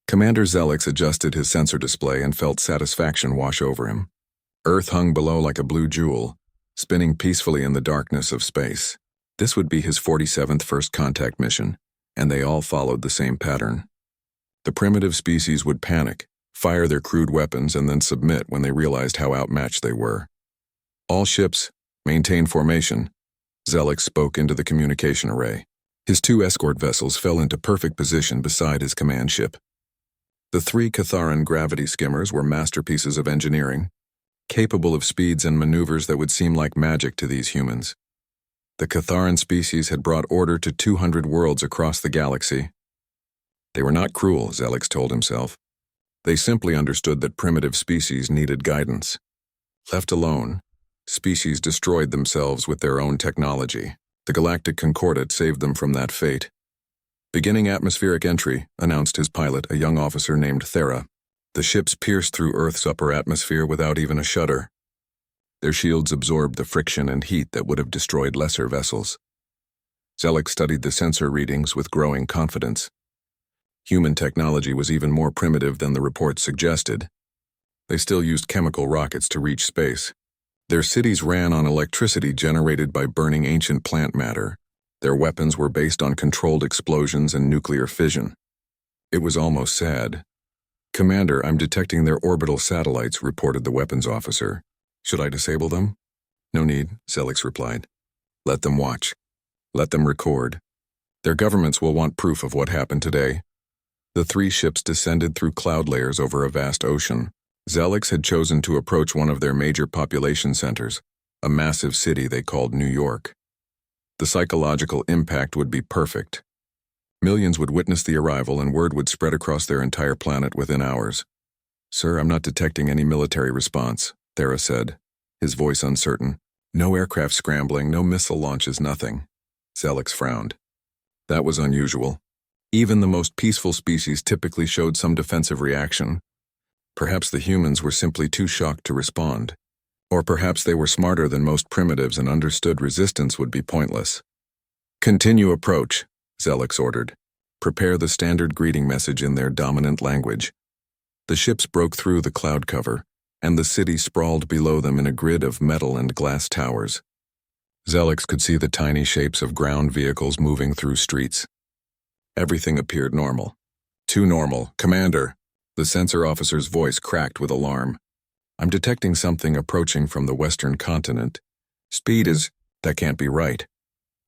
Commander Zelix adjusted his sensor display and felt satisfaction wash over him. Earth hung below like a blue jewel, spinning peacefully in the darkness of space. This would be his 47th first contact mission, and they all followed the same pattern. The primitive species would panic, fire their crude weapons, and then submit when they realized how outmatched they were. All ships, maintain formation. Zelix spoke into the communication array. His 2 escort vessels fell into perfect position beside his command ship. The 3 Catharan gravity skimmers were masterpieces of engineering, capable of speeds and maneuvers that would seem like magic to these humans. The Catharan species had brought order to 200 worlds across the galaxy. They were not cruel, Zelix told himself. They simply understood that primitive species needed guidance. Left alone, species destroyed themselves with their own technology. The Galactic Concordat saved them from that fate. Beginning atmospheric entry, announced his pilot, a young officer named Thera. The ships pierced through Earth's upper atmosphere without even a shudder. Their shields absorbed the friction and heat that would have destroyed lesser vessels. Zelix studied the sensor readings with growing confidence. Human technology was even more primitive than the reports suggested. They still used chemical rockets to reach space. Their cities ran on electricity generated by burning ancient plant matter. Their weapons were based on controlled explosions and nuclear fission. It was almost sad. "Commander, I'm detecting their orbital satellites," reported the weapons officer. "Should I disable them?" "No need," Zelix replied. "Let them watch. Let them record. Their governments will want proof of what happened today." The 3 ships descended through cloud layers over a vast ocean. Zelix had chosen to approach one of their major population centers, a massive city they called New York. The psychological impact would be perfect. Millions would witness the arrival and word would spread across their entire planet within hours. "Sir, I'm not detecting any military response," Thera said, his voice uncertain. "No aircraft scrambling, no missile launches, nothing." Zelix frowned. That was unusual. Even the most peaceful species typically showed some defensive reaction. Perhaps the humans were simply too shocked to respond. Or perhaps they were smarter than most primitives and understood resistance would be pointless. "Continue approach," Zelix ordered. "Prepare the standard greeting message in their dominant language." The ships broke through the cloud cover, and the city sprawled below them in a grid of metal and glass towers. Zelix could see the tiny shapes of ground vehicles moving through streets. Everything appeared normal. "Too normal. Commander!" The sensor officer's voice cracked with alarm. "I'm detecting something approaching from the western continent. Speed is... That can't be right."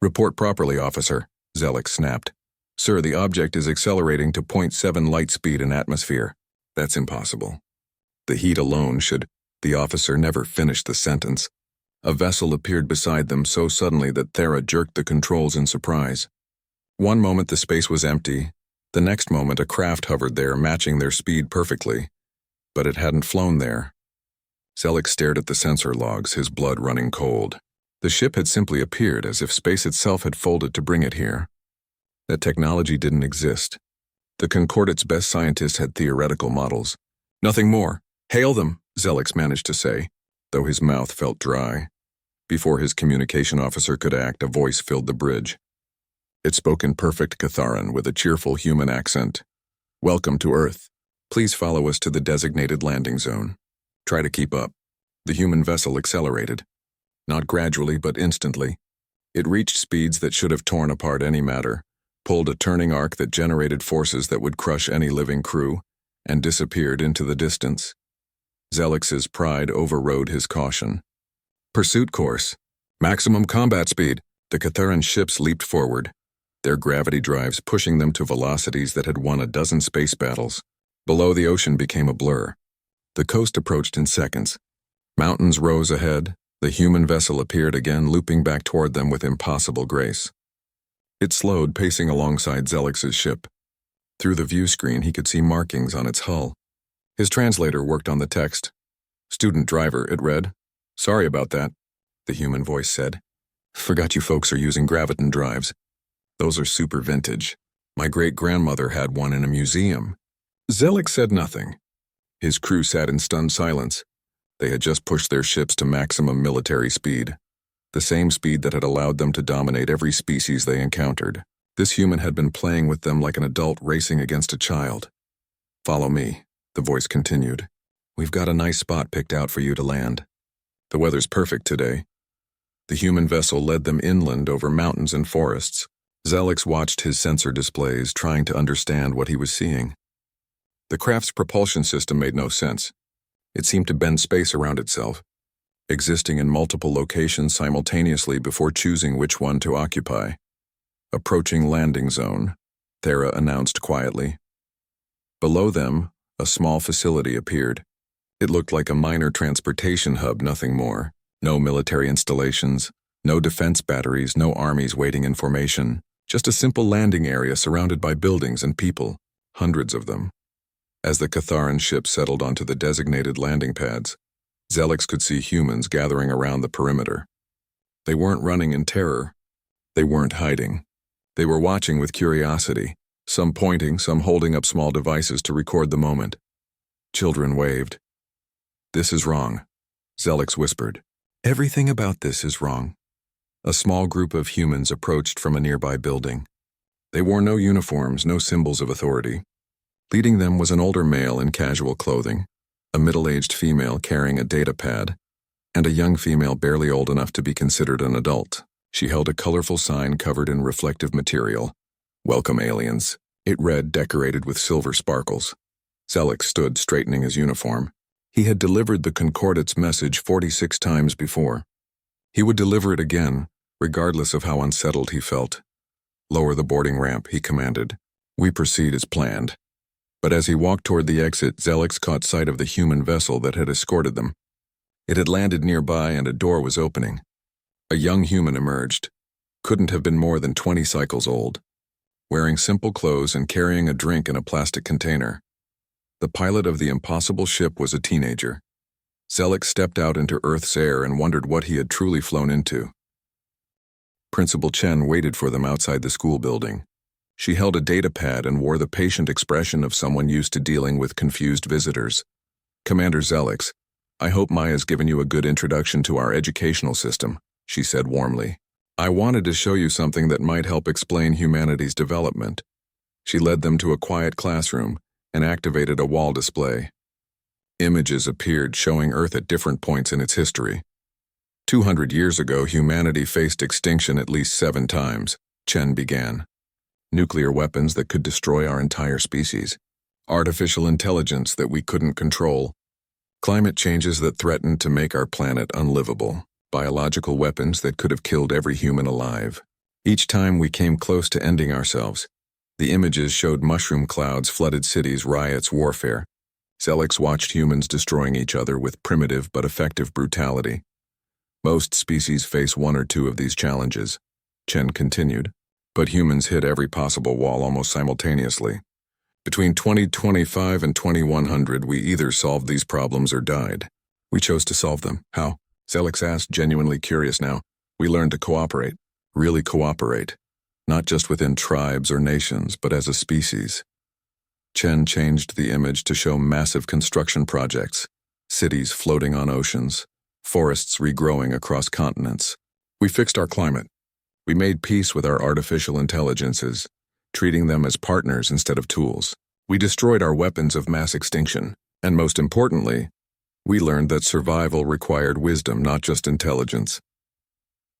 "Report properly, officer," Zelix snapped. "Sir, the object is accelerating to 0.7 light speed in atmosphere." "That's impossible. The heat alone should..." The officer never finished the sentence. A vessel appeared beside them so suddenly that Thera jerked the controls in surprise. One moment the space was empty, the next moment a craft hovered there, matching their speed perfectly. But it hadn't flown there. Zelix stared at the sensor logs, his blood running cold. The ship had simply appeared, as if space itself had folded to bring it here. That technology didn't exist. The Concordat's best scientists had theoretical models. "Nothing more. Hail them," Zelix managed to say, though his mouth felt dry. Before his communication officer could act, a voice filled the bridge. It spoke in perfect Catharan with a cheerful human accent. "Welcome to Earth. Please follow us to the designated landing zone. Try to keep up." The human vessel accelerated. Not gradually, but instantly. It reached speeds that should have torn apart any matter, pulled a turning arc that generated forces that would crush any living crew, and disappeared into the distance. Zelix's pride overrode his caution. "Pursuit course. Maximum combat speed." The Catharan ships leaped forward, their gravity drives pushing them to velocities that had won a dozen space battles. Below, the ocean became a blur. The coast approached in seconds. Mountains rose ahead. The human vessel appeared again, looping back toward them with impossible grace. It slowed, pacing alongside Zelix's ship. Through the view screen, he could see markings on its hull. His translator worked on the text. "Student driver," it read. "Sorry about that," the human voice said. "Forgot you folks are using graviton drives. Those are super vintage. My great-grandmother had one in a museum." Zelix said nothing. His crew sat in stunned silence. They had just pushed their ships to maximum military speed, the same speed that had allowed them to dominate every species they encountered. This human had been playing with them like an adult racing against a child. Follow me, the voice continued. We've got a nice spot picked out for you to land. The weather's perfect today. The human vessel led them inland over mountains and forests. Zelix watched his sensor displays, trying to understand what he was seeing. The craft's propulsion system made no sense. It seemed to bend space around itself, existing in multiple locations simultaneously before choosing which one to occupy. Approaching landing zone, Thera announced quietly. Below them, a small facility appeared. It looked like a minor transportation hub, nothing more. No military installations, no defense batteries, no armies waiting in formation. Just a simple landing area surrounded by buildings and people, hundreds of them. As the Catharan ship settled onto the designated landing pads, Zelix could see humans gathering around the perimeter. They weren't running in terror. They weren't hiding. They were watching with curiosity, some pointing, some holding up small devices to record the moment. Children waved. This is wrong, Zelix whispered. Everything about this is wrong. A small group of humans approached from a nearby building. They wore no uniforms, no symbols of authority. Leading them was an older male in casual clothing, a middle-aged female carrying a data pad, and a young female barely old enough to be considered an adult. She held a colorful sign covered in reflective material. Welcome, aliens. It read, decorated with silver sparkles. Zelix stood, straightening his uniform. He had delivered the Concordate's message 46 times before. He would deliver it again, regardless of how unsettled he felt. Lower the boarding ramp, he commanded. We proceed as planned. But as he walked toward the exit, Zelix caught sight of the human vessel that had escorted them. It had landed nearby and a door was opening. A young human emerged. Couldn't have been more than 20 cycles old. Wearing simple clothes and carrying a drink in a plastic container. The pilot of the impossible ship was a teenager. Zelix stepped out into Earth's air and wondered what he had truly flown into. Principal Chen waited for them outside the school building. She held a data pad and wore the patient expression of someone used to dealing with confused visitors. Commander Zelix, I hope Maya's given you a good introduction to our educational system, she said warmly. I wanted to show you something that might help explain humanity's development. She led them to a quiet classroom and activated a wall display. Images appeared showing Earth at different points in its history. 200 years ago, humanity faced extinction at least 7 times, Chen began. Nuclear weapons that could destroy our entire species. Artificial intelligence that we couldn't control. Climate changes that threatened to make our planet unlivable. Biological weapons that could have killed every human alive. Each time we came close to ending ourselves, the images showed mushroom clouds, flooded cities, riots, warfare. Zelix watched humans destroying each other with primitive but effective brutality. Most species face 1 or 2 of these challenges, Chen continued, but humans hit every possible wall almost simultaneously. Between 2025 and 2100, we either solved these problems or died. We chose to solve them. How? Zelix asked, genuinely curious now. We learned to cooperate. Really cooperate. Not just within tribes or nations, but as a species. Chen changed the image to show massive construction projects, cities floating on oceans, forests regrowing across continents. We fixed our climate. We made peace with our artificial intelligences, treating them as partners instead of tools. We destroyed our weapons of mass extinction, and most importantly, we learned that survival required wisdom, not just intelligence.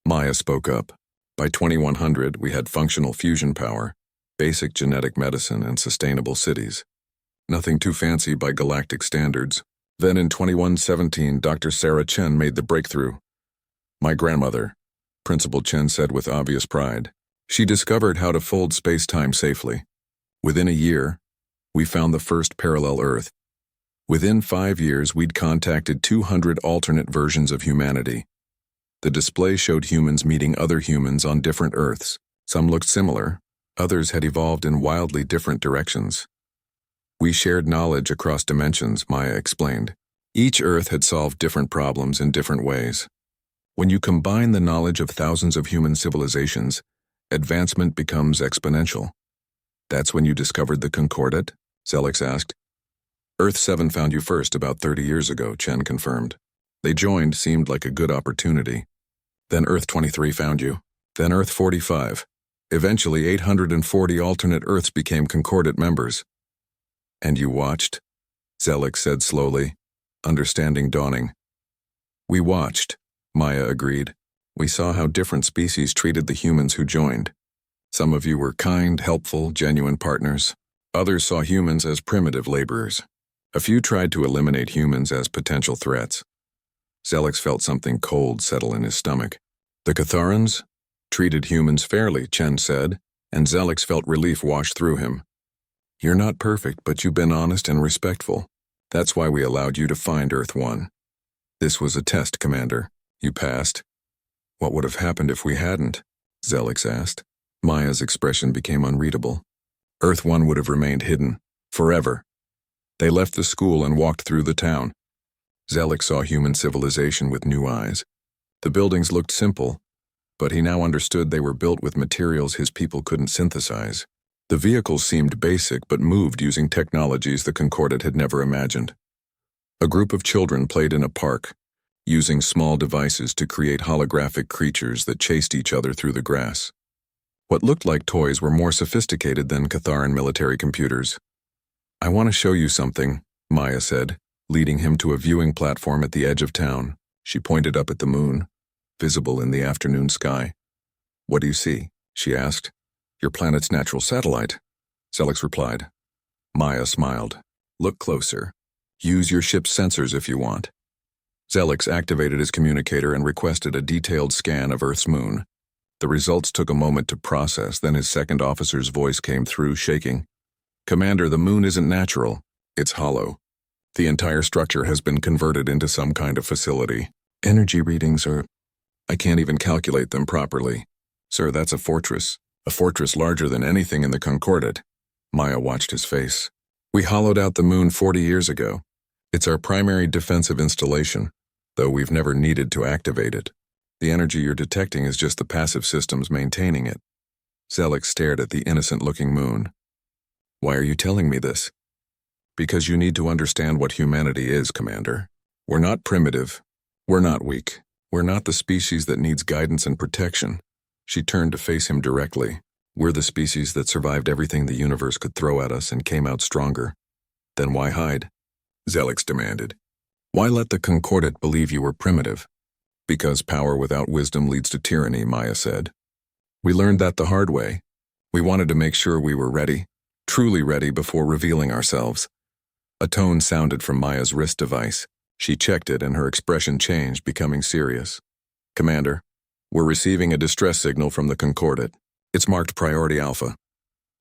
Maya spoke up. By 2100, we had functional fusion power, basic genetic medicine, and sustainable cities. Nothing too fancy by galactic standards. Then in 2117, Dr. Sarah Chen made the breakthrough. My grandmother, Principal Chen said with obvious pride. She discovered how to fold space-time safely. Within a year, we found the first parallel Earth. Within 5 years, we'd contacted 200 alternate versions of humanity. The display showed humans meeting other humans on different Earths. Some looked similar. Others had evolved in wildly different directions. We shared knowledge across dimensions, Maya explained. Each Earth had solved different problems in different ways. When you combine the knowledge of thousands of human civilizations, advancement becomes exponential. That's when you discovered the Concordate? Zelix asked. Earth 7 found you first about 30 years ago, Chen confirmed. They joined seemed like a good opportunity. Then Earth 23 found you. Then Earth 45. Eventually, 840 alternate Earths became Concordate members. And you watched? Zelix said slowly, understanding dawning. We watched, Maya agreed. We saw how different species treated the humans who joined. Some of you were kind, helpful, genuine partners. Others saw humans as primitive laborers. A few tried to eliminate humans as potential threats. Zelix felt something cold settle in his stomach. The Catharans treated humans fairly, Chen said, and Zelix felt relief wash through him. You're not perfect, but you've been honest and respectful. That's why we allowed you to find Earth-1. This was a test, Commander. You passed. What would have happened if we hadn't? Zelix asked. Maya's expression became unreadable. Earth-1 would have remained hidden, forever. They left the school and walked through the town. Zelix saw human civilization with new eyes. The buildings looked simple, but he now understood they were built with materials his people couldn't synthesize. The vehicles seemed basic but moved using technologies the Concordat had never imagined. A group of children played in a park, using small devices to create holographic creatures that chased each other through the grass. What looked like toys were more sophisticated than Catharan military computers. I want to show you something, Maya said, leading him to a viewing platform at the edge of town. She pointed up at the moon, visible in the afternoon sky. What do you see? She asked. Your planet's natural satellite, Zelix replied. Maya smiled. Look closer. Use your ship's sensors if you want. Zelix activated his communicator and requested a detailed scan of Earth's moon. The results took a moment to process, then his second officer's voice came through, shaking. Commander, the moon isn't natural. It's hollow. The entire structure has been converted into some kind of facility. Energy readings are... I can't even calculate them properly. Sir, that's a fortress. A fortress larger than anything in the Concordat. Maya watched his face. We hollowed out the moon 40 years ago. It's our primary defensive installation, though we've never needed to activate it. The energy you're detecting is just the passive systems maintaining it. Zelix stared at the innocent-looking moon. Why are you telling me this? Because you need to understand what humanity is, Commander. We're not primitive. We're not weak. We're not the species that needs guidance and protection. She turned to face him directly. We're the species that survived everything the universe could throw at us and came out stronger. Then why hide? Zelix demanded. Why let the Concordat believe you were primitive? Because power without wisdom leads to tyranny, Maya said. We learned that the hard way. We wanted to make sure we were ready, truly ready before revealing ourselves. A tone sounded from Maya's wrist device. She checked it and her expression changed, becoming serious. Commander, we're receiving a distress signal from the Concordat. It's marked Priority Alpha.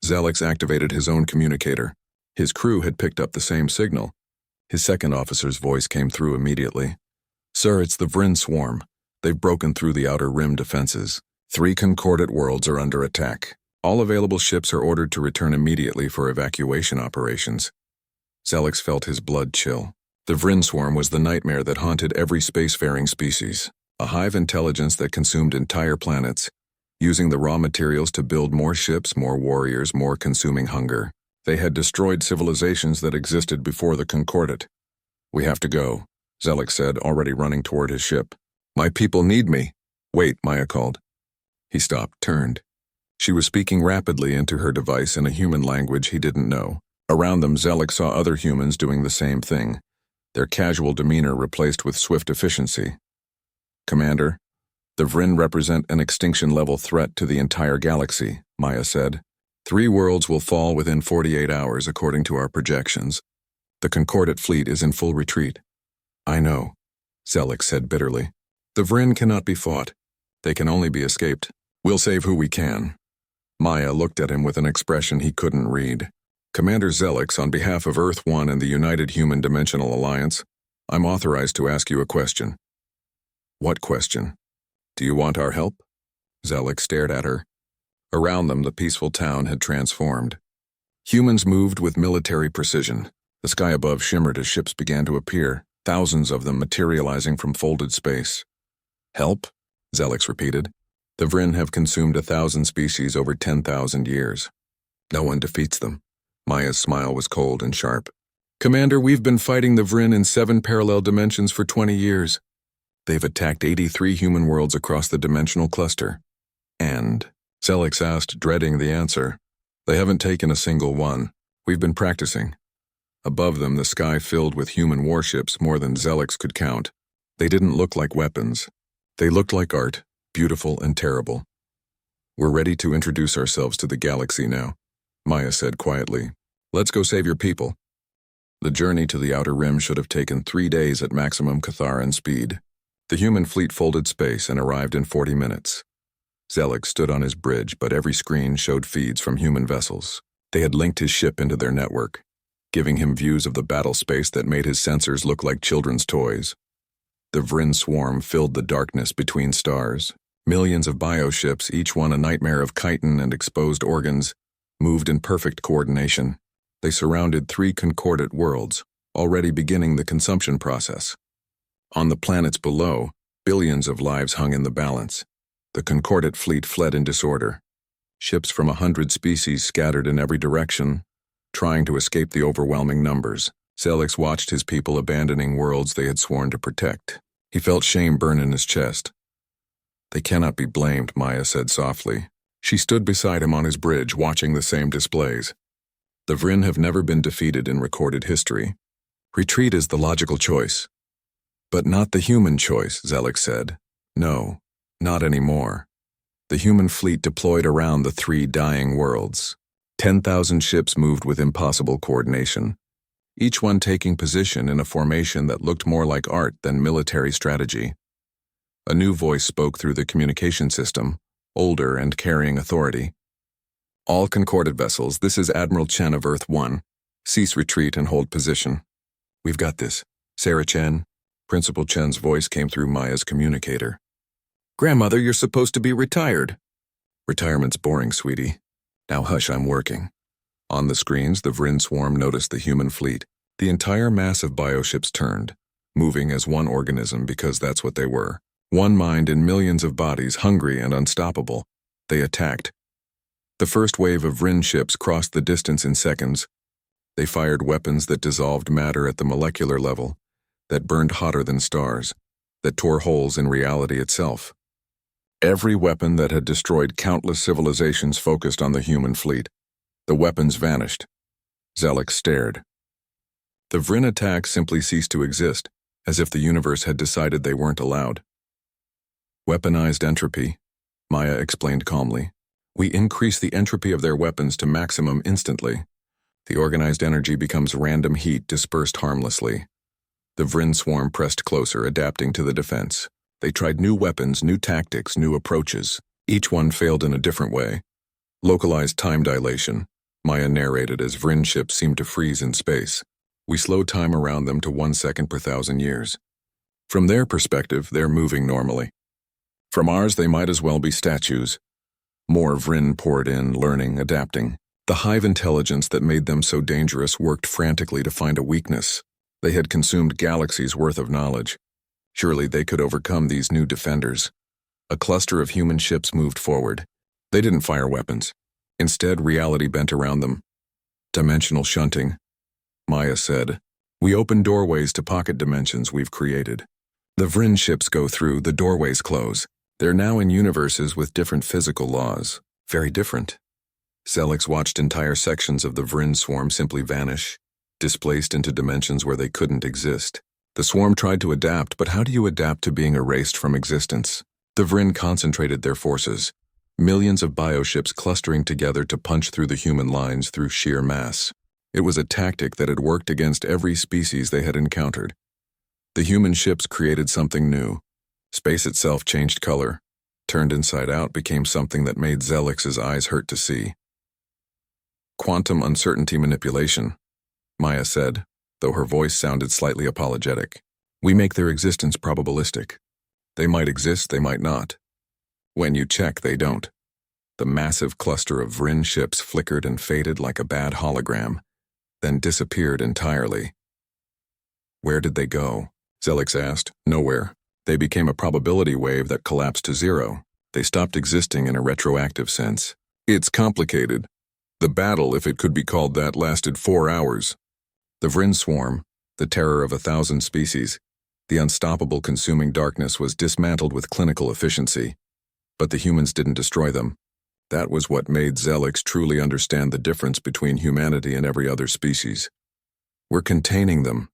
Zelix activated his own communicator. His crew had picked up the same signal. His second officer's voice came through immediately. Sir, it's the Vryn swarm. They've broken through the outer rim defenses. 3 Concordat worlds are under attack. All available ships are ordered to return immediately for evacuation operations. Zelix felt his blood chill. The Vryn swarm was the nightmare that haunted every spacefaring species. A hive intelligence that consumed entire planets, using the raw materials to build more ships, more warriors, more consuming hunger. They had destroyed civilizations that existed before the Concordat. We have to go, Zelix said, already running toward his ship. My people need me. Wait, Maya called. He stopped, turned. She was speaking rapidly into her device in a human language he didn't know. Around them, Zelix saw other humans doing the same thing, their casual demeanor replaced with swift efficiency. Commander, the Vryn represent an extinction-level threat to the entire galaxy, Maya said. 3 worlds will fall within 48 hours according to our projections. The Concordat fleet is in full retreat. I know, Zelix said bitterly. The Vryn cannot be fought. They can only be escaped. We'll save who we can. Maya looked at him with an expression he couldn't read. Commander Zelix, on behalf of Earth-1 and the United Human Dimensional Alliance, I'm authorized to ask you a question. What question? Do you want our help? Zelix stared at her. Around them, the peaceful town had transformed. Humans moved with military precision. The sky above shimmered as ships began to appear, thousands of them materializing from folded space. Help? Zelix repeated. The Vryn have consumed 1,000 species over 10,000 years. No one defeats them. Maya's smile was cold and sharp. Commander, we've been fighting the Vryn in 7 parallel dimensions for 20 years. They've attacked 83 human worlds across the dimensional cluster. And, Zelix asked, dreading the answer, they haven't taken a single one. We've been practicing. Above them, the sky filled with human warships more than Zelix could count. They didn't look like weapons. They looked like art, beautiful and terrible. "We're ready to introduce ourselves to the galaxy now," Maya said quietly. "Let's go save your people." The journey to the outer rim should have taken 3 days at maximum Catharan speed. The human fleet folded space and arrived in 40 minutes. Zelix stood on his bridge, but every screen showed feeds from human vessels. They had linked his ship into their network, giving him views of the battle space that made his sensors look like children's toys. The Vryn swarm filled the darkness between stars. Millions of bioships, each one a nightmare of chitin and exposed organs, moved in perfect coordination. They surrounded 3 concordant worlds, already beginning the consumption process. On the planets below, billions of lives hung in the balance. The concordant fleet fled in disorder. Ships from 100 species scattered in every direction, trying to escape the overwhelming numbers. Zelix watched his people abandoning worlds they had sworn to protect. He felt shame burn in his chest. "They cannot be blamed," Maya said softly. She stood beside him on his bridge, watching the same displays. "The Vryn have never been defeated in recorded history. Retreat is the logical choice." "But not the human choice," Zelix said. "No, not anymore." The human fleet deployed around the 3 dying worlds. 10,000 ships moved with impossible coordination, each one taking position in a formation that looked more like art than military strategy. A new voice spoke through the communication system, older and carrying authority. "All concordant vessels, this is Admiral Chen of Earth 1. Cease retreat and hold position." "We've got this. Sarah Chen." Principal Chen's voice came through Maya's communicator. "Grandmother, you're supposed to be retired." "Retirement's boring, sweetie. Now hush, I'm working." On the screens, the Vryn swarm noticed the human fleet. The entire mass of bioships turned, moving as one organism because that's what they were. One mind in millions of bodies, hungry and unstoppable. They attacked. The first wave of Vryn ships crossed the distance in seconds. They fired weapons that dissolved matter at the molecular level, that burned hotter than stars, that tore holes in reality itself. Every weapon that had destroyed countless civilizations focused on the human fleet. The weapons vanished. Zelix stared. The Vryn attacks simply ceased to exist, as if the universe had decided they weren't allowed. "Weaponized entropy," Maya explained calmly. "We increase the entropy of their weapons to maximum instantly. The organized energy becomes random heat dispersed harmlessly." The Vryn swarm pressed closer, adapting to the defense. They tried new weapons, new tactics, new approaches. Each one failed in a different way. "Localized time dilation," Maya narrated as Vryn ships seemed to freeze in space. "We slow time around them to 1 second per 1,000 years. From their perspective, they're moving normally. From ours, they might as well be statues." More Vryn poured in, learning, adapting. The hive intelligence that made them so dangerous worked frantically to find a weakness. They had consumed galaxies' worth of knowledge. Surely they could overcome these new defenders. A cluster of human ships moved forward. They didn't fire weapons. Instead, reality bent around them. "Dimensional shunting," Maya said. "We open doorways to pocket dimensions we've created. The Vryn ships go through, the doorways close. They're now in universes with different physical laws. Very different." Zelix watched entire sections of the Vryn swarm simply vanish, displaced into dimensions where they couldn't exist. The swarm tried to adapt, but how do you adapt to being erased from existence? The Vryn concentrated their forces, millions of bioships clustering together to punch through the human lines through sheer mass. It was a tactic that had worked against every species they had encountered. The human ships created something new. Space itself changed color, turned inside out, became something that made Zelix's eyes hurt to see. "Quantum uncertainty manipulation," Maya said, though her voice sounded slightly apologetic. "We make their existence probabilistic. They might exist, they might not. When you check, they don't." The massive cluster of Vryn ships flickered and faded like a bad hologram, then disappeared entirely. "Where did they go?" Zelix asked. "Nowhere. They became a probability wave that collapsed to zero. They stopped existing in a retroactive sense. It's complicated. The battle, if it could be called that, lasted 4 hours. The Vryn swarm, the terror of 1,000 species, the unstoppable consuming darkness was dismantled with clinical efficiency. But the humans didn't destroy them. That was what made Zelix truly understand the difference between humanity and every other species. We're containing them,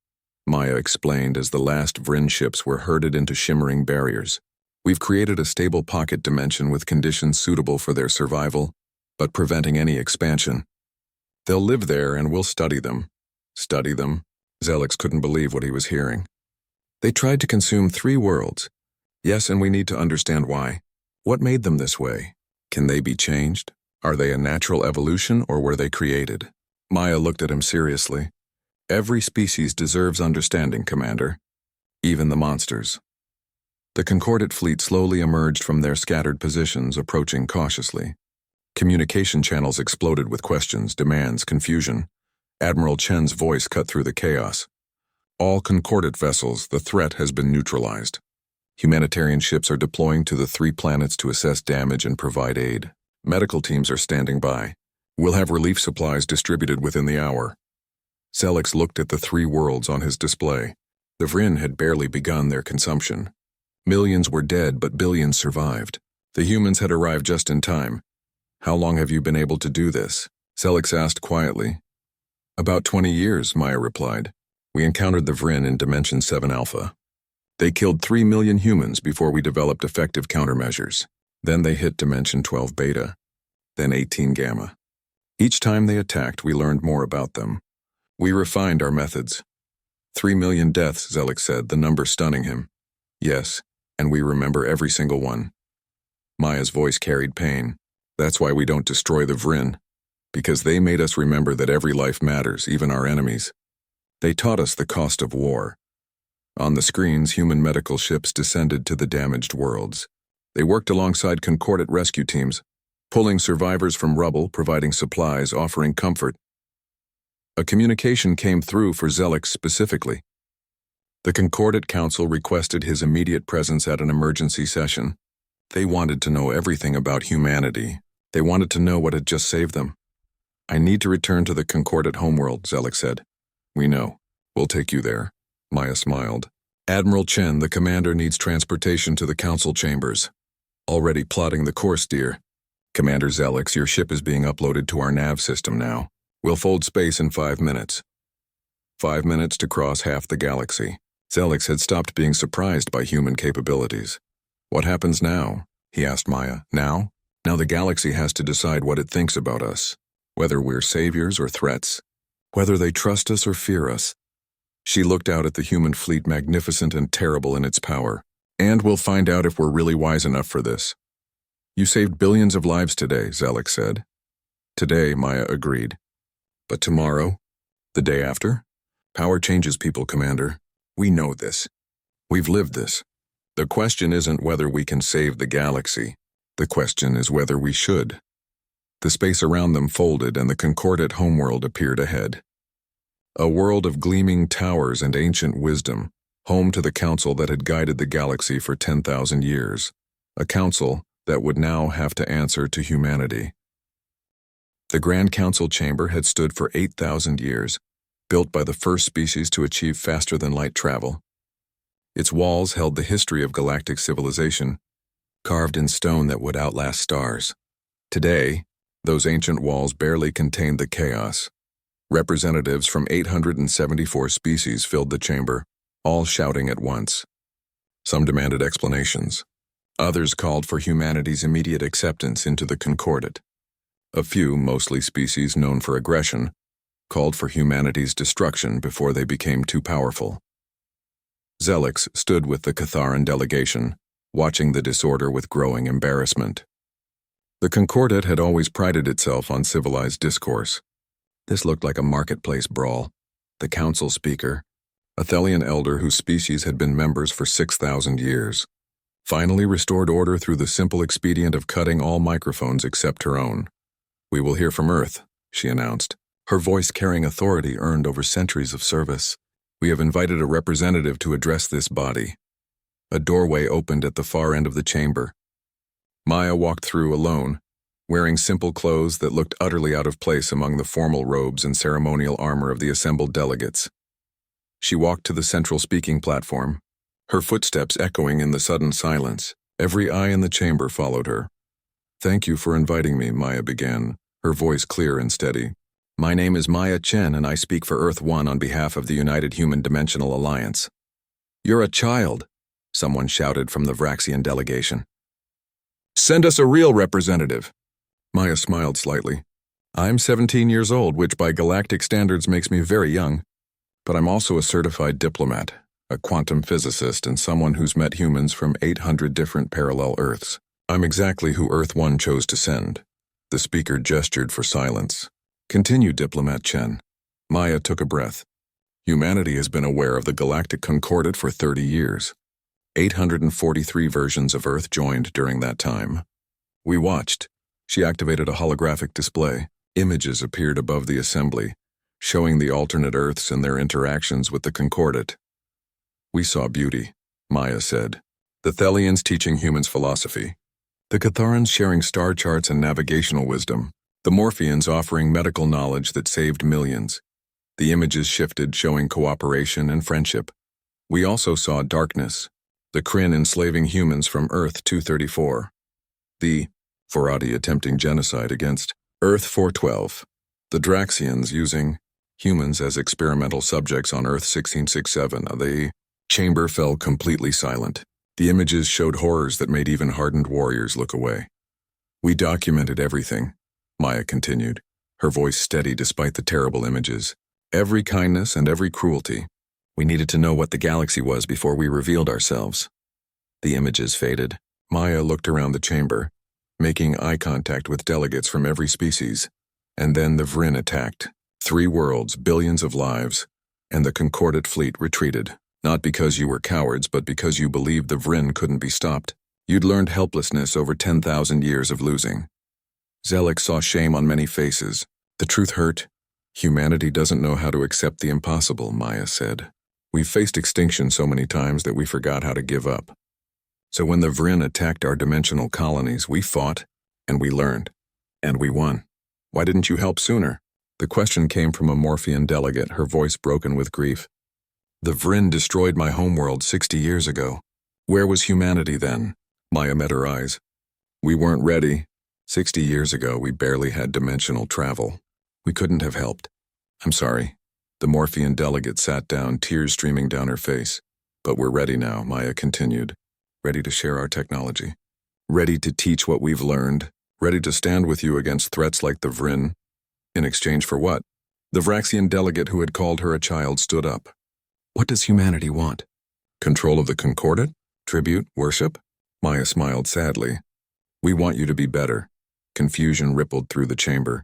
Maya explained as the last Vryn ships were herded into shimmering barriers. We've created a stable pocket dimension with conditions suitable for their survival, but preventing any expansion. They'll live there and we'll study them. Study them? Zelix couldn't believe what he was hearing. They tried to consume 3 worlds. Yes, and we need to understand why. What made them this way? Can they be changed? Are they a natural evolution or were they created? Maya looked at him seriously. Every species deserves understanding, Commander. Even the monsters. The Concordate fleet slowly emerged from their scattered positions, approaching cautiously. Communication channels exploded with questions, demands, confusion. Admiral Chen's voice cut through the chaos. All Concordate vessels, the threat has been neutralized. Humanitarian ships are deploying to the 3 planets to assess damage and provide aid. Medical teams are standing by. We'll have relief supplies distributed within the hour. Zelix looked at the 3 worlds on his display. The Vryn had barely begun their consumption. Millions were dead, but billions survived. The humans had arrived just in time. How long have you been able to do this? Zelix asked quietly. About 20 years, Maya replied. We encountered the Vryn in Dimension 7 Alpha. They killed 3 million humans before we developed effective countermeasures. Then they hit Dimension 12 Beta, then 18 Gamma. Each time they attacked, we learned more about them. We refined our methods. 3 million deaths, Zelix said, the number stunning him. Yes, and we remember every single one. Maya's voice carried pain. That's why we don't destroy the Vryn, because they made us remember that every life matters, even our enemies. They taught us the cost of war. On the screens, human medical ships descended to the damaged worlds. They worked alongside Concordate rescue teams, pulling survivors from rubble, providing supplies, offering comfort. A communication came through for Zelix specifically. The Concordate Council requested his immediate presence at an emergency session. They wanted to know everything about humanity. They wanted to know what had just saved them. I need to return to the Concordate homeworld, Zelix said. We know. We'll take you there. Maya smiled. Admiral Chen, the commander, needs transportation to the council chambers. Already plotting the course, dear. Commander Zelix, your ship is being uploaded to our nav system now. We'll fold space in 5 minutes. 5 minutes to cross half the galaxy. Zelix had stopped being surprised by human capabilities. What happens now? He asked Maya. Now? Now the galaxy has to decide what it thinks about us. Whether we're saviors or threats. Whether they trust us or fear us. She looked out at the human fleet, magnificent and terrible in its power. And we'll find out if we're really wise enough for this. You saved billions of lives today, Zelix said. Today, Maya agreed. But tomorrow? The day after? Power changes people, Commander. We know this. We've lived this. The question isn't whether we can save the galaxy. The question is whether we should. The space around them folded and the Concordate homeworld appeared ahead. A world of gleaming towers and ancient wisdom, home to the council that had guided the galaxy for 10,000 years. A council that would now have to answer to humanity. The Grand Council chamber had stood for 8,000 years, built by the first species to achieve faster-than-light travel. Its walls held the history of galactic civilization, carved in stone that would outlast stars. Today, those ancient walls barely contained the chaos. Representatives from 874 species filled the chamber, all shouting at once. Some demanded explanations. Others called for humanity's immediate acceptance into the Concordate. A few, mostly species known for aggression, called for humanity's destruction before they became too powerful. Zelix stood with the Catharan delegation, watching the disorder with growing embarrassment. The Concordate had always prided itself on civilized discourse. This looked like a marketplace brawl. The council speaker, a Thelian elder whose species had been members for 6,000 years, finally restored order through the simple expedient of cutting all microphones except her own. We will hear from Earth, she announced, her voice carrying authority earned over centuries of service. We have invited a representative to address this body. A doorway opened at the far end of the chamber. Maya walked through alone, wearing simple clothes that looked utterly out of place among the formal robes and ceremonial armor of the assembled delegates. She walked to the central speaking platform, her footsteps echoing in the sudden silence. Every eye in the chamber followed her. Thank you for inviting me, Maya began, her voice clear and steady. My name is Maya Chen, and I speak for Earth One on behalf of the United Human Dimensional Alliance. You're a child, someone shouted from the Vraxian delegation. Send us a real representative. Maya smiled slightly. I'm 17 years old, which by galactic standards makes me very young. But I'm also a certified diplomat, a quantum physicist, and someone who's met humans from 800 different parallel Earths. I'm exactly who Earth One chose to send. The speaker gestured for silence. Continue, Diplomat Chen. Maya took a breath. Humanity has been aware of the Galactic Concordat for 30 years. 843 versions of Earth joined during that time. We watched. She activated a holographic display. Images appeared above the assembly, showing the alternate Earths and their interactions with the Concordat. We saw beauty, Maya said. The Thelians teaching humans philosophy. The Catharans sharing star charts and navigational wisdom. The Morphians offering medical knowledge that saved millions. The images shifted, showing cooperation and friendship. We also saw darkness. The Kryn enslaving humans from Earth 234. The Faradi attempting genocide against Earth 412. The Draxians using humans as experimental subjects on Earth 1667. The chamber fell completely silent. The images showed horrors that made even hardened warriors look away. We documented everything, Maya continued, her voice steady despite the terrible images. Every kindness and every cruelty. We needed to know what the galaxy was before we revealed ourselves. The images faded. Maya looked around the chamber, making eye contact with delegates from every species. And then the Vryn attacked. 3 worlds, billions of lives, and the Concordat fleet retreated. Not because you were cowards, but because you believed the Vryn couldn't be stopped. You'd learned helplessness over 10,000 years of losing. Zelek saw shame on many faces. The truth hurt. Humanity doesn't know how to accept the impossible, Maya said. We've faced extinction so many times that we forgot how to give up. So when the Vryn attacked our dimensional colonies, we fought, and we learned, and we won. Why didn't you help sooner? The question came from a Morphian delegate, her voice broken with grief. The Vryn destroyed my homeworld 60 years ago. Where was humanity then? Maya met her eyes. We weren't ready. 60 years ago, we barely had dimensional travel. We couldn't have helped. I'm sorry. The Morphian delegate sat down, tears streaming down her face. But we're ready now, Maya continued. Ready to share our technology. Ready to teach what we've learned. Ready to stand with you against threats like the Vryn. In exchange for what? The Vraxian delegate who had called her a child stood up. What does humanity want? Control of the Concordat? Tribute? Worship? Maya smiled sadly. We want you to be better. Confusion rippled through the chamber.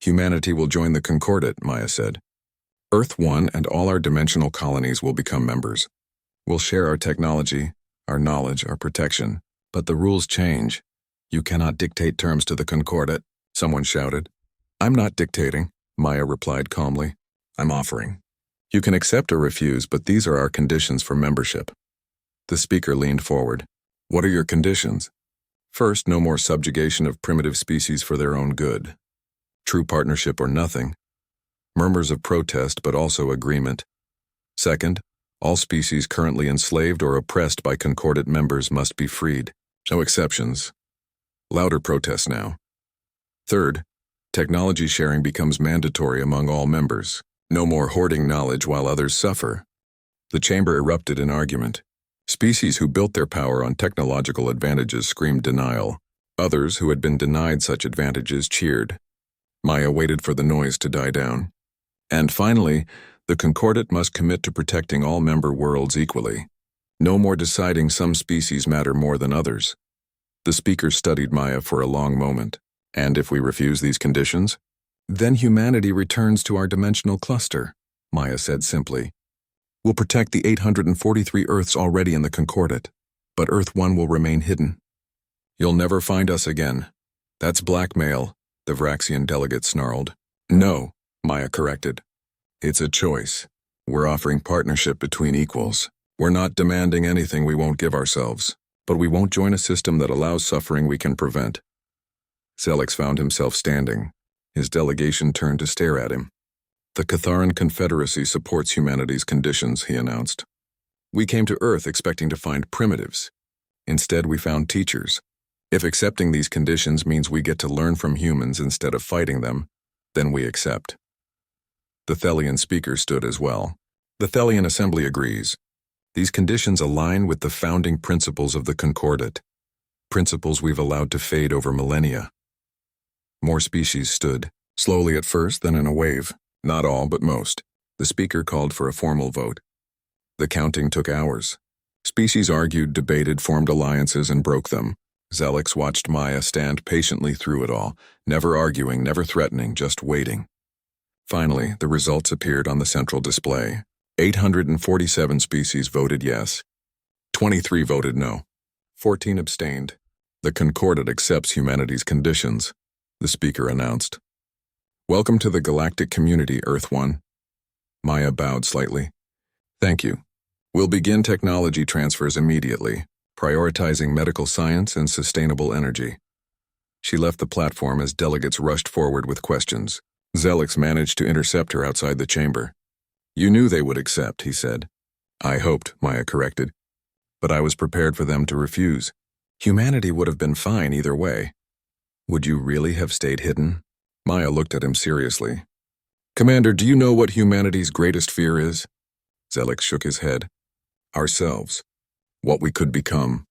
Humanity will join the Concordat, Maya said. Earth One and all our dimensional colonies will become members. We'll share our technology, our knowledge, our protection. But the rules change. You cannot dictate terms to the Concordat, someone shouted. I'm not dictating, Maya replied calmly. I'm offering. You can accept or refuse, but these are our conditions for membership. The speaker leaned forward. What are your conditions? First, no more subjugation of primitive species for their own good. True partnership or nothing. Murmurs of protest, but also agreement. Second, all species currently enslaved or oppressed by Concordat members must be freed. No exceptions. Louder protests now. Third, technology sharing becomes mandatory among all members. No more hoarding knowledge while others suffer. The chamber erupted in argument. Species who built their power on technological advantages screamed denial. Others who had been denied such advantages cheered. Maya waited for the noise to die down. And finally, the Concordat must commit to protecting all member worlds equally. No more deciding some species matter more than others. The speaker studied Maya for a long moment. And if we refuse these conditions? Then humanity returns to our dimensional cluster, Maya said simply. We'll protect the 843 Earths already in the Concordat, but Earth One will remain hidden. You'll never find us again. That's blackmail, the Vraxian delegate snarled. No, Maya corrected. It's a choice. We're offering partnership between equals. We're not demanding anything we won't give ourselves, but we won't join a system that allows suffering we can prevent. Zelek found himself standing. His delegation turned to stare at him. The Catharan Confederacy supports humanity's conditions, he announced. We came to Earth expecting to find primitives. Instead, we found teachers. If accepting these conditions means we get to learn from humans instead of fighting them, then we accept. The Thelian speaker stood as well. The Thelian Assembly agrees. These conditions align with the founding principles of the Concordat, principles we've allowed to fade over millennia. More species stood, slowly at first, then in a wave. Not all, but most. The speaker called for a formal vote. The counting took hours. Species argued, debated, formed alliances, and broke them. Zelix watched Maya stand patiently through it all, never arguing, never threatening, just waiting. Finally, the results appeared on the central display. 847 species voted yes. 23 voted no. 14 abstained. The Concordat accepts humanity's conditions, the speaker announced. Welcome to the galactic community, Earth One. Maya bowed slightly. Thank you. We'll begin technology transfers immediately, prioritizing medical science and sustainable energy. She left the platform as delegates rushed forward with questions. Zelix managed to intercept her outside the chamber. You knew they would accept, he said. I hoped, Maya corrected. But I was prepared for them to refuse. Humanity would have been fine either way. Would you really have stayed hidden? Maya looked at him seriously. Commander, do you know what humanity's greatest fear is? Zelix shook his head. Ourselves. What we could become.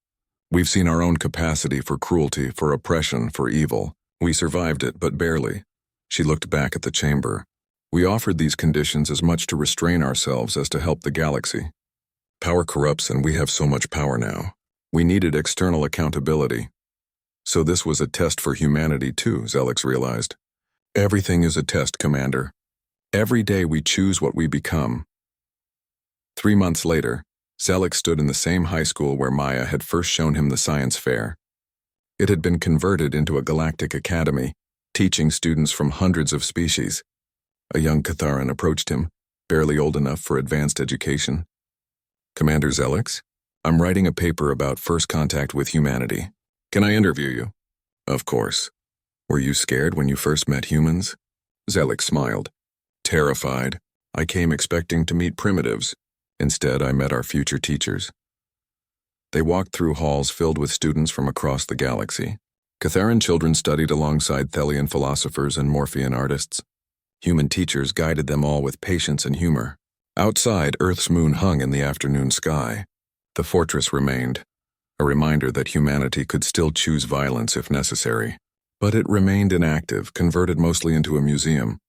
We've seen our own capacity for cruelty, for oppression, for evil. We survived it, but barely. She looked back at the chamber. We offered these conditions as much to restrain ourselves as to help the galaxy. Power corrupts, and we have so much power now. We needed external accountability. So this was a test for humanity too, Zelix realized. Everything is a test, Commander. Every day we choose what we become. 3 months later, Zelix stood in the same high school where Maya had first shown him the science fair. It had been converted into a galactic academy, teaching students from hundreds of species. A young Catharan approached him, barely old enough for advanced education. Commander Zelix, I'm writing a paper about first contact with humanity. Can I interview you? Of course. Were you scared when you first met humans? Zelix smiled. Terrified. I came expecting to meet primitives. Instead, I met our future teachers. They walked through halls filled with students from across the galaxy. Catharan children studied alongside Thelian philosophers and Morphean artists. Human teachers guided them all with patience and humor. Outside, Earth's moon hung in the afternoon sky. The fortress remained, a reminder that humanity could still choose violence if necessary. But it remained inactive, converted mostly into a museum.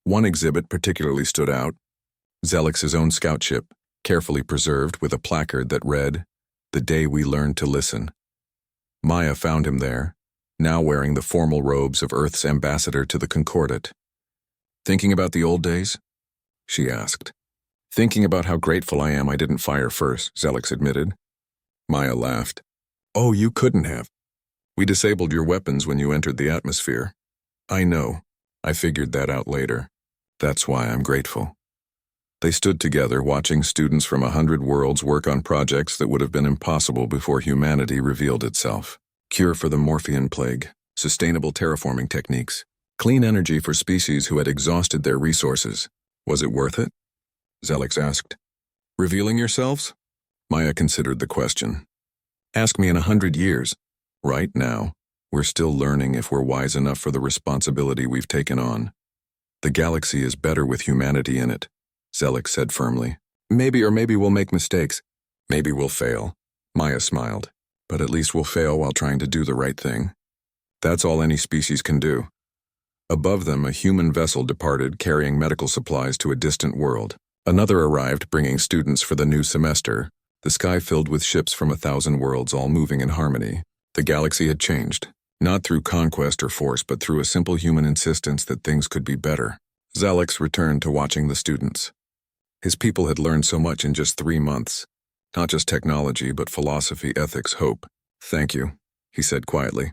One exhibit particularly stood out. Zelix's own scout ship, carefully preserved with a placard that read, "The day we learned to listen." Maya found him there, now wearing the formal robes of Earth's ambassador to the Concordat. Thinking about the old days? She asked. Thinking about how grateful I am I didn't fire first, Zelix admitted. Maya laughed. Oh, you couldn't have. We disabled your weapons when you entered the atmosphere. I know. I figured that out later. That's why I'm grateful. They stood together, watching students from 100 worlds work on projects that would have been impossible before humanity revealed itself. Cure for the Morphean plague, sustainable terraforming techniques, clean energy for species who had exhausted their resources. Was it worth it? Zelix asked. Revealing yourselves? Maya considered the question. Ask me in 100 years. Right now, we're still learning if we're wise enough for the responsibility we've taken on. The galaxy is better with humanity in it, Zelix said firmly. Maybe we'll make mistakes. Maybe we'll fail. Maya smiled. But at least we'll fail while trying to do the right thing. That's all any species can do. Above them, a human vessel departed carrying medical supplies to a distant world. Another arrived bringing students for the new semester, the sky filled with ships from 1,000 worlds all moving in harmony. The galaxy had changed, not through conquest or force, but through a simple human insistence that things could be better. Zelix returned to watching the students. His people had learned so much in just 3 months. Not just technology, but philosophy, ethics, hope. Thank you, he said quietly.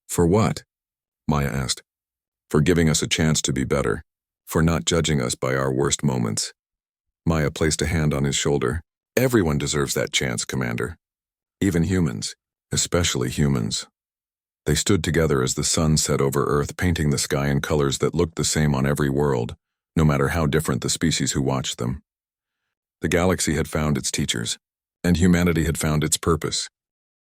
For what? Maya asked. For giving us a chance to be better. For not judging us by our worst moments. Maya placed a hand on his shoulder. Everyone deserves that chance, Commander. Even humans. Especially humans. They stood together as the sun set over Earth, painting the sky in colors that looked the same on every world, no matter how different the species who watched them. The galaxy had found its teachers, and humanity had found its purpose.